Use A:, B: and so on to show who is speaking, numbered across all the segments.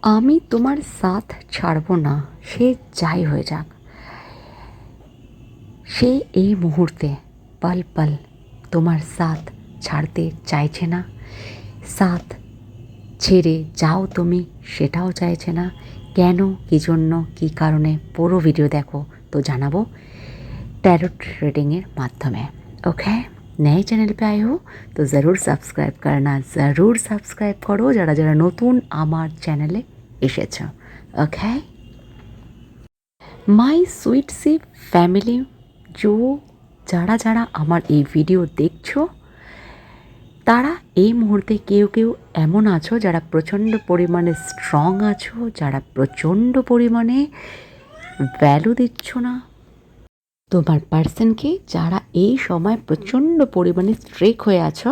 A: আমি তোমার সাথ ছাড়বো না, সে যাই হয়ে যাক। সে এই মুহূর্তে পল পল তোমার সাথ ছাড়তে চাইছে না। সাথ ছেড়ে যাও তুমি, সেটাও চাইছে না। কেন, কী জন্য, কী কারণে, পুরো ভিডিও দেখো তো জানাবো टैरोट रीडिंग माध्यमे। ओके, नए चैनल पे आए हो तो ज़रूर सब्सक्राइब करना, ज़रूर सब्सक्राइब करो যারা যারা নতুন আমার চ্যানেলে এসেছো। ओके, মাই সুইট সি ফ্যামিলি, যারা যারা আমার এই ভিডিও দেখছো তারা এই মুহূর্তে কেউ কেউ এমন আছো যারা প্রচণ্ড পরিমাণে স্ট্রং আছো, যারা প্রচণ্ড পরিমাণে ভ্যালু দিচ্ছ না তোমার পার্সনকে, যারা এই সময় প্রচণ্ড পরিমাণে স্ট্রেক হয়ে আছো।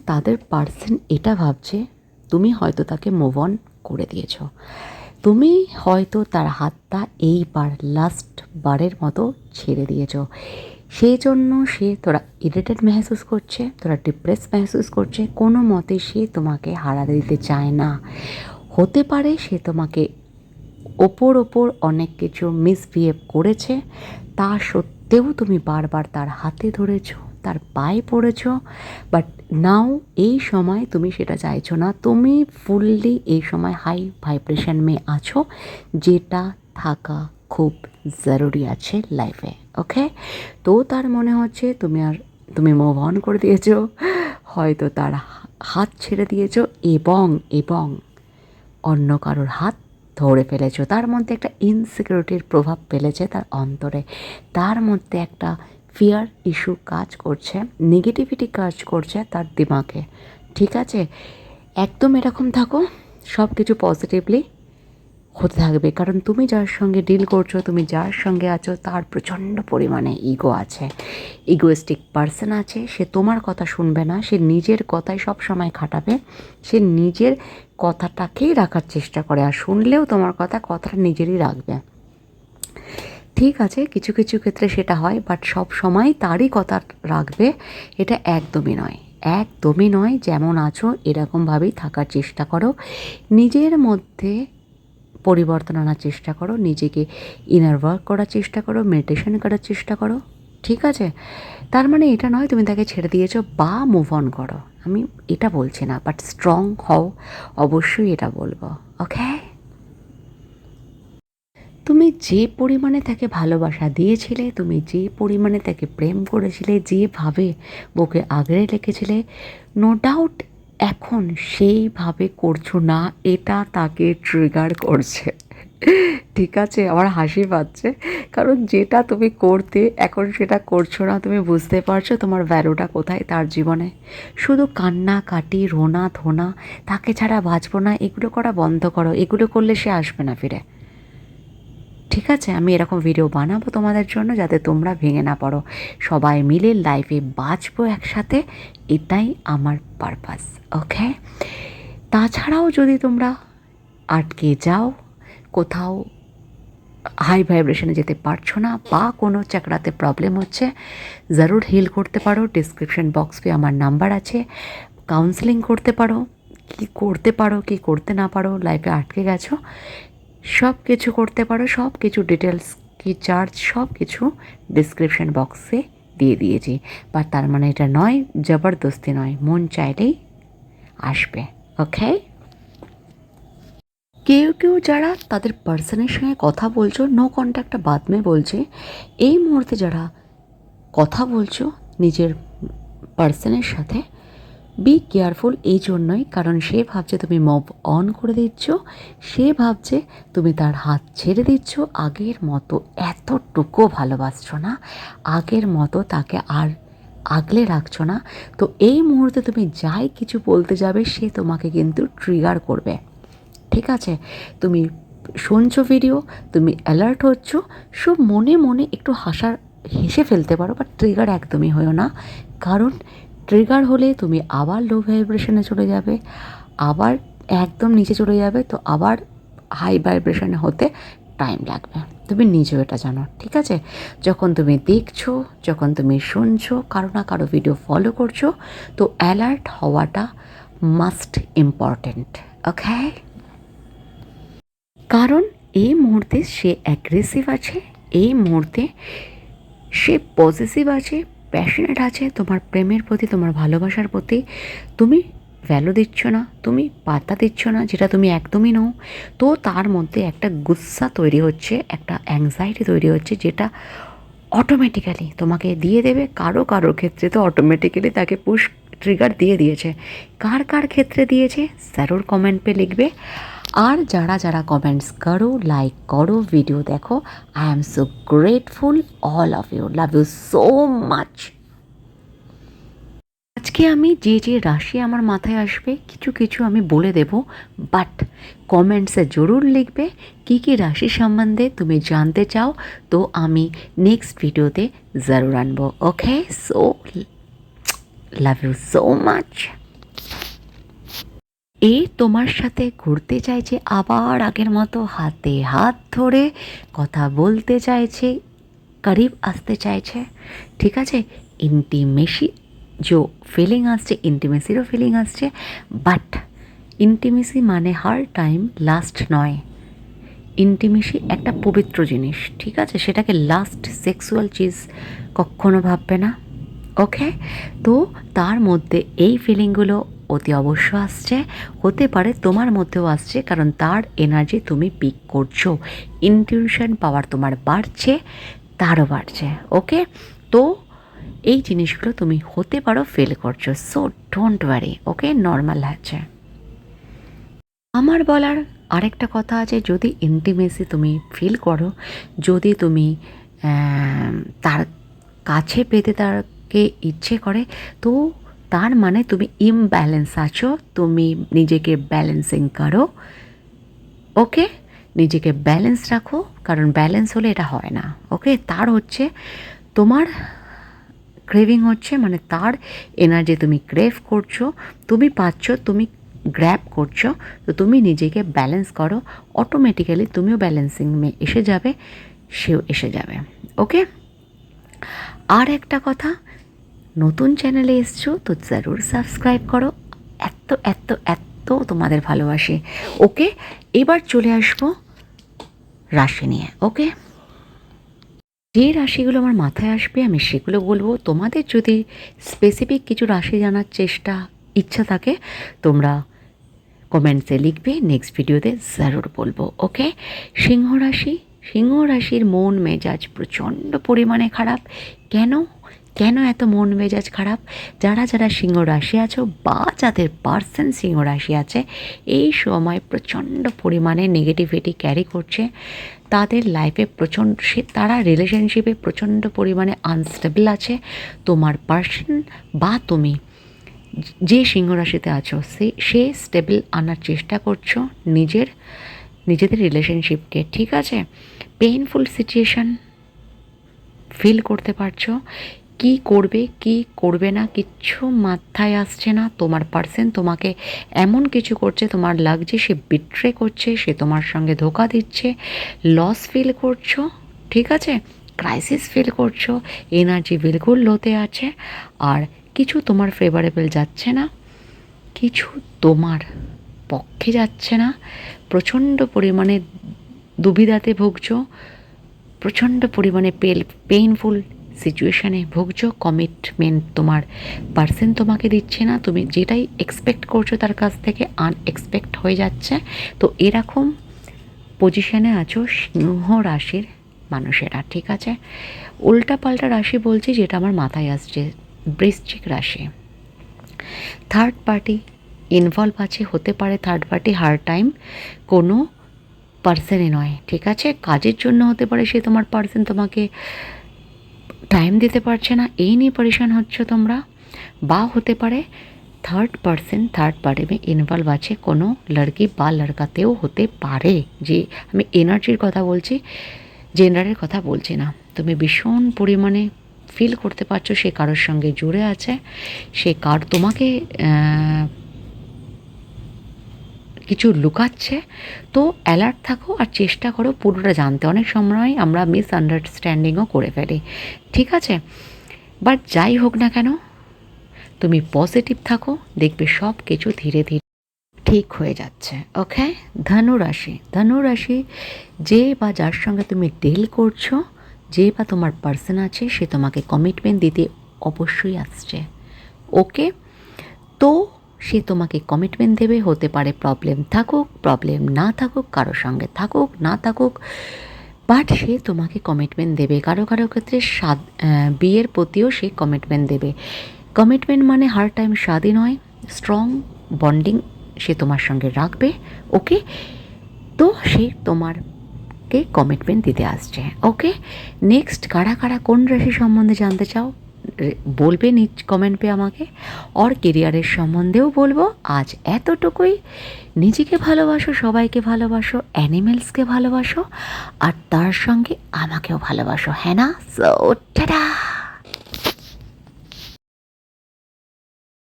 A: তাদের পার্সন এটা ভাবছে তুমি হয়তো তাকে মুভ অন করে দিয়েছ, তুমি হয়তো তার হাতটা এইবার লাস্ট বারের মতো ছেড়ে দিয়েছ। সেই জন্য সে তোরা ইরিটেড মেহসুস করছে, তোরা ডিপ্রেস মেহসুস করছে, কোনো মতে সে তোমাকে হারাতে দিতে চায় না। হতে পারে সে তোমাকে ওপর অনেক কিছু মিসবিহেভ করেছে, তা সত্ত্বেও তুমি বারবার তার হাতে ধরেছ, তার পায়ে পড়েছ, বাট নাও এই সময় তুমি সেটা চাইছো না। তুমি ফুললি এই সময় হাই ভাইব্রেশন মে আছো, যেটা থাকা খুব জরুরি আছে লাইফে। ওকে, তো তার মনে হচ্ছে তুমি মুভ অন করে দিয়েছো, হয়তো তার হাত ছেড়ে দিয়েছো এবং এবং অন্য কারোর হাত ধরে ফেলেছো। তার মধ্যে একটা ইনসিকিউরিটির প্রভাব ফেলেছে তার অন্তরে, তার মধ্যে একটা ফিয়ার ইস্যু কাজ করছে, নেগেটিভিটি কাজ করছে তার দিমাগে। ঠিক আছে, একদম এরকম থাকো, সব কিছু পজিটিভলি হতে থাকবে, কারণ তুমি যার সঙ্গে ডিল করছো, তুমি যার সঙ্গে আছো, তার প্রচণ্ড পরিমাণে ইগো আছে, ইগোয়েস্টিক পার্সন আছে। সে তোমার কথা শুনবে না, সে নিজের কথাই সব সময় খাটাবে, সে নিজের কথাটাকেই রাখার চেষ্টা করে, আর শুনলেও তোমার কথাটা নিজেরই রাখবে। ঠিক আছে, কিছু কিছু ক্ষেত্রে সেটা হয়, বাট সব সময় তারই কথা রাখবে, এটা একদমই নয়, একদমই নয়। যেমন আছো এরকমভাবেই থাকার চেষ্টা করো, নিজের মধ্যে পরিবর্তন আনার চেষ্টা করো, নিজেকে ইনার ওয়ার্ক করার চেষ্টা করো, মেডিটেশন করার চেষ্টা করো। ঠিক আছে, তার মানে এটা নয় তুমি তাকে ছেড়ে দিয়েছো বা মুভ অন করো, আমি এটা বলছি না, বাট স্ট্রং হও, অবশ্যই এটা বলবো। ওকে, তুমি যে পরিমাণে তাকে ভালোবাসা দিয়েছিলে, তুমি যে পরিমাণে তাকে প্রেম করেছিলে, যেভাবে বুকে আগলে রেখেছিলে, নো ডাউট এখন সেইভাবে করছো না, এটা তাকে ট্রিগার করছে। ঠিক আছে, আমার হাসি পাচ্ছে, কারণ যেটা তুমি করতে এখন সেটা করছো না, তুমি বুঝতে পারছো তোমার ভ্যালুটা কোথায় তার জীবনে। শুধু কান্নাকাটি, রোনা ধোনা, তাকে ছাড়া বাঁচবো না, এগুলো করা বন্ধ করো, এগুলো করলে সে আসবে না ফিরে। ঠিক আছে, আমি এরকম ভিডিও বানাবো তোমাদের জন্য যাতে তোমরা ভেঙে না পড়ো, সবাই মিলে লাইফে বাঁচবো একসাথে, এটাই আমার পারপাস। ওকে, তাছাড়াও যদি তোমরা আটকে যাও, কোথাও হাই ভাইব্রেশনে যেতে পারছো না, বা কোনো চাকরাতে প্রবলেম হচ্ছে, জরুর হিল করতে পারো, ডিসক্রিপশন বক্স পে আমার নাম্বার আছে, কাউন্সেলিং করতে পারো, কি করতে পারো কি করতে না পারো, লাইফে আটকে গেছো, সব কিছু করতে পারো, সব কিছু ডিটেলস কি চার্জ সব কিছু ডিসক্রিপশন বক্সে দিয়ে দিয়েছি। বা তার মানে এটা নয় জবরদস্তি নয়, মন চাইলেই আসবে। ওকে, কেউ কেউ যারা তাদের পার্সনের সঙ্গে কথা বলছো, নো কন্ট্যাক্টটা বাদ মে বলছে, এই মুহূর্তে যারা কথা বলছো নিজের পার্সনের সাথে, বি কেয়ারফুল, এই জন্যই কারণ সে ভাবছে তুমি মুভ অন করে দিচ্ছ, সে ভাবছে তুমি তার হাত ছেড়ে দিচ্ছ, আগের মতো এতটুকু ভালোবাসছো না, আগের মতো তাকে আর আগলে রাখছো না। তো এই মুহূর্তে তুমি যাই কিছু বলতে যাবে, সে তোমাকে কিন্তু ট্রিগার করবে। ঠিক আছে, তুমি শুনছো ভিডিও, তুমি অ্যালার্ট হচ্ছ, সব মনে মনে একটু হেসে ফেলতে পারো, বাট ট্রিগার একদমই হয়েও না, কারণ ট্রিগার হলে তুমি আবার লো ভাইব্রেশনে চলে যাবে, আবার একদম নিচে চলে যাবে, তো আবার হাই ভাইব্রেশনে হতে টাইম লাগবে, তুমি নিজেও এটা জানো। ঠিক আছে, যখন তুমি দেখছো, যখন তুমি শুনছো, কারো না কারো ভিডিও ফলো করছো, তো অ্যালার্ট হওয়াটা মাস্ট ইম্পর্ট্যান্ট। ওকে, কারণ এই মুহূর্তে সে অ্যাগ্রেসিভ আছে, এই মুহূর্তে সে পজিটিভ আছে, প্যাশনেট আছে তোমার প্রেমের প্রতি, তোমার ভালোবাসার প্রতি। তুমি ভ্যালু দিচ্ছ না, তুমি পাত্তা দিচ্ছ না, যেটা তুমি একদমই নও। তো তার মধ্যে একটা গুস্সা তৈরি হচ্ছে, একটা অ্যাংজাইটি তৈরি হচ্ছে, যেটা অটোমেটিক্যালি তোমাকে দিয়ে দেবে। কারো কারোর ক্ষেত্রে তো অটোমেটিক্যালি তাকে পুশ ট্রিগার দিয়ে দিয়েছে। কার কার ক্ষেত্রে দিয়েছে জরুর কমেন্ট পে লিখবে। আর যারা যারা কমেন্টস করো, লাইক করো, ভিডিও দেখো, I am so grateful, all of you, love you so much. আজকে আমি যে যে রাশি আমার মাথায় আসবে কিছু কিছু আমি বলে দেব, বাট কমেন্টসে জরুর লিখবে কী কী রাশি সম্বন্ধে তুমি জানতে চাও, তো আমি নেক্সট ভিডিওতে জরুর আনবো। Okay, so love you so much. এ তোমার সাথে ঘুরতে চাইছে আবার আগের মতো, হাতে হাত ধরে কথা বলতে চাইছে, করিব আসতে চাইছে, ঠিক আছে। ইন্টিমেসি जो ফিলিং আসছে, ইন্টিমেসিরও ফিলিং আসছে, বাট ইন্টিমেসি মানে হার টাইম লাস্ট নয়। ইন্টিমেসি একটা পবিত্র জিনিস, ঠিক আছে, সেটাকে লাস্ট সেক্সুয়াল চিজ কখনো ভাববে না। ওকে, তো তার মধ্যে এই ফিলিংগুলো অতি অবশ্য আসছে, হতে পারে তোমার মধ্যেও আসছে, কারণ তার এনার্জি তুমি পিক করছো, ইনটিউশন পাওয়ার তোমার বাড়ছে, তারও বাড়ছে। ওকে, তো এই জিনিসগুলো তুমি হতে পারো ফিল করছো, so don't worry. Okay, normal আছে। আমার বলার আরেকটা কথা আছে, যদি ইন্টিমেসি তুমি ফিল করো, যদি তুমি তার কাছে পেতে তাকে ইচ্ছে করে, তো তার মানে তুমি ইমব্যালেন্স আছো, তুমি নিজেকে ব্যালেন্সিং করো। ওকে, নিজেকে ব্যালেন্স রাখো, কারণ ব্যালেন্স হলে এটা হয় না। ওকে, তার হচ্ছে তোমার ক্রেভিং হচ্ছে, মানে তার এনার্জি তুমি ক্রেভ করছো, তুমি পাচ্ছ, তুমি গ্র্যাব করছো, তো তুমি নিজেকে ব্যালেন্স করো, অটোমেটিক্যালি তুমিও ব্যালেন্সিং এসে যাবে, সেও এসে যাবে। ওকে, আর একটা কথা, নতুন চ্যানেলে এসছো তো জরুর সাবস্ক্রাইব করো, এত এত এত তোমাদের ভালোবাসি। ওকে, এবার চলে আসবো রাশি নিয়ে। ওকে, যে রাশিগুলো আমার মাথায় আসবে আমি সেগুলো বলবো। তোমাদের যদি স্পেসিফিক কিছু রাশি জানার ইচ্ছা থাকে, তোমরা কমেন্টসে লিখবে, নেক্সট ভিডিওতে জরুর বলবো। ওকে, সিংহ রাশি। সিংহ রাশির মন মেজাজ প্রচণ্ড পরিমাণে খারাপ। কেন কেন এত মন মেজাজ খারাপ? যারা যারা সিংহ রাশি আছো বা যাদের পার্সন সিংহ রাশি আছে, এই সময় প্রচণ্ড পরিমাণে নেগেটিভিটি ক্যারি করছে তাদের লাইফে, তারা রিলেশনশিপে প্রচণ্ড পরিমাণে আনস্টেবল আছে। তোমার পার্সন বা তুমি যে সিংহ রাশিতে আছো সে স্টেবল আনার চেষ্টা করছো নিজেদের রিলেশনশিপকে, ঠিক আছে। পেইনফুল সিচুয়েশান ফিল করতে পারছো, কি করবে কি করবে না কিচ্ছু মাথায় আসছে না। তোমার পার্সন তোমাকে এমন কিছু করছে, তোমার লাগছে সে বিট্রে করছে, সে তোমার সঙ্গে ধোকা দিচ্ছে, লস ফিল করছো, ঠিক আছে, ক্রাইসিস ফিল করছো, এনার্জি বিলকুল লোতে আছে, আর কিছু তোমার ফেভারেবল যাচ্ছে না, কিছু তোমার পক্ষে যাচ্ছে না, প্রচণ্ড পরিমাণে দুবিধাতে ভুগছো, প্রচণ্ড পরিমাণে পেইনফুল সিচুয়েশানে ভুগছো। কমিটমেন্ট তোমার পার্সন তোমাকে দিচ্ছে না, তুমি যেটাই এক্সপেক্ট করছো তার কাছ থেকে আনএক্সপেক্ট হয়ে যাচ্ছে। তো এরকম পজিশানে আছো সিংহ রাশির মানুষেরা, ঠিক আছে। উল্টাপাল্টা রাশি বলছি, যেটা আমার মাথায় আসছে, বৃশ্চিক রাশি। থার্ড পার্টি ইনভলভ আছে, হতে পারে থার্ড পার্টি হার টাইম কোনো পার্সনই নয়, ঠিক আছে। কাজের জন্য হতে পারে সে তোমার পার্সন তোমাকে টাইম দিতে পারছে না, এই নিয়ে পরেশান হচ্ছ তোমরা, বা হতে পারে থার্ড পার্টি ইনভলভ আছে, কোনো লড়কি বা লড়কাতেও হতে পারে। যে আমি এনার্জির কথা বলছি, জেন্ডারের কথা বলছি না। তুমি ভীষণ পরিমাণে ফিল করতে পারছো সে কারোর সঙ্গে জুড়ে আছে, সে তোমাকে কিছু লুকাচ্ছে। তো অ্যালার্ট থাকো আর চেষ্টা করো পুরোটা জানতে। অনেক সময় আমরা মিসআন্ডারস্ট্যান্ডিংও করে ফেলি, ঠিক আছে। বাট যাই হোক না কেন, তুমি পজিটিভ থাকো, দেখবে সব কিছু ধীরে ধীরে ঠিক হয়ে যাচ্ছে। ওকে, ধনুরাশি যে বা যার সঙ্গে তুমি ডিল করছো, যে বা তোমার পার্সন আছে, সে তোমাকে কমিটমেন্ট দিতে অবশ্যই আসছে। ওকে, তো সে তোমাকে কমিটমেন্ট দেবে। হতে পারে প্রবলেম থাকুক, প্রবলেম না থাকুক, কারো সঙ্গে থাকুক না থাকুক, বাট সে তোমাকে কমিটমেন্ট দেবে। কারো কারো ক্ষেত্রে বিয়ের প্রতিও সে কমিটমেন্ট দেবে। কমিটমেন্ট মানে হার টাইম শাদি নয়, স্ট্রং বন্ডিং সে তোমার সঙ্গে রাখবে। ওকে, তো সে তোমারকে কমিটমেন্ট দিতে আসছে। ওকে, নেক্সট কারা কারা কোন রাশি সম্বন্ধে জানতে চাও বলবে নিচ কমেন্ট পে আমাকে। আর কেরিয়ারের সম্বন্ধেও বলবো। আজ এতটুকুই। নিজেকে ভালোবাসো, সবাইকে ভালোবাসো, অ্যানিমেলসকে ভালোবাসো, আর তার সঙ্গে আমাকেও ভালোবাসো, হ্যাঁ না? So tata.